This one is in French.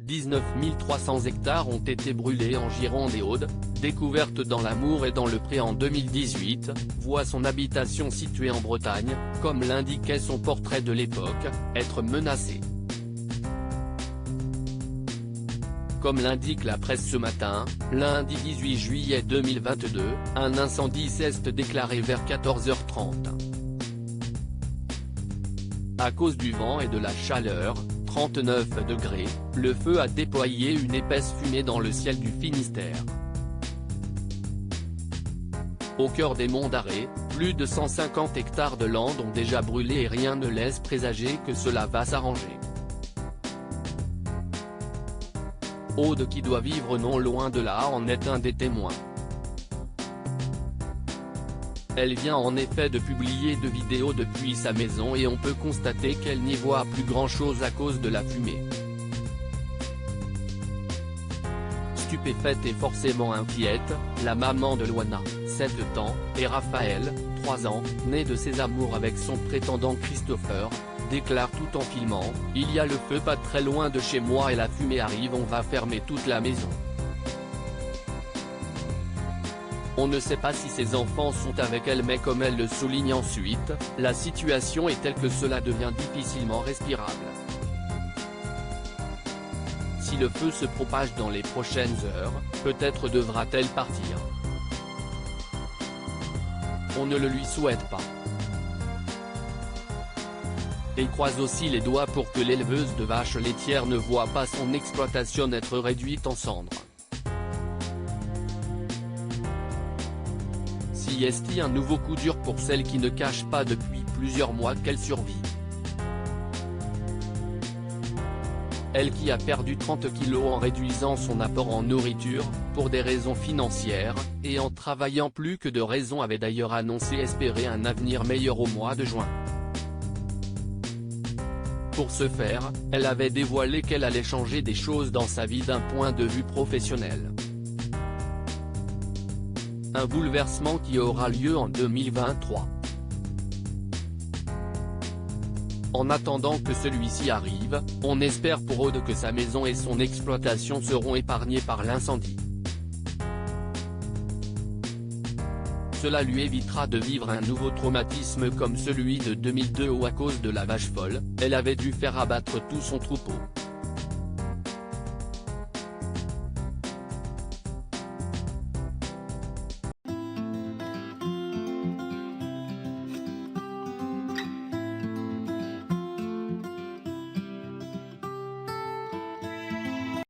19 300 hectares ont été brûlés en Gironde et Aude, découverte dans l'Amour et dans le Pré en 2018, voit son habitation située en Bretagne, comme l'indiquait son portrait de l'époque, être menacée. Comme l'indique la presse ce matin, lundi 18 juillet 2022, un incendie s'est déclaré vers 14h30. À cause du vent et de la chaleur, 39 degrés, le feu a déployé une épaisse fumée dans le ciel du Finistère. Au cœur des monts d'Arrée, plus de 150 hectares de landes ont déjà brûlé et rien ne laisse présager que cela va s'arranger. Aude, qui doit vivre non loin de là, en est un des témoins. Elle vient en effet de publier 2 vidéos depuis sa maison et on peut constater qu'elle n'y voit plus grand-chose à cause de la fumée. Stupéfaite et forcément inquiète, la maman de Loana, 7 ans, et Raphaël, 3 ans, né de ses amours avec son prétendant Christopher, déclare tout en filmant « Il y a le feu pas très loin de chez moi et la fumée arrive, on va fermer toute la maison ». On ne sait pas si ses enfants sont avec elle, mais comme elle le souligne ensuite, la situation est telle que cela devient difficilement respirable. Si le feu se propage dans les prochaines heures, peut-être devra-t-elle partir. On ne le lui souhaite pas. Et croise aussi les doigts pour que l'éleveuse de vaches laitières ne voit pas son exploitation être réduite en cendres. Si est-il un nouveau coup dur pour celle qui ne cache pas depuis plusieurs mois qu'elle survit. Elle qui a perdu 30 kilos en réduisant son apport en nourriture, pour des raisons financières, et en travaillant plus que de raison, avait d'ailleurs annoncé espérer un avenir meilleur au mois de juin. Pour ce faire, elle avait dévoilé qu'elle allait changer des choses dans sa vie d'un point de vue professionnel. Un bouleversement qui aura lieu en 2023. En attendant que celui-ci arrive, on espère pour Aude que sa maison et son exploitation seront épargnées par l'incendie. Cela lui évitera de vivre un nouveau traumatisme comme celui de 2002 où à cause de la vache folle, elle avait dû faire abattre tout son troupeau.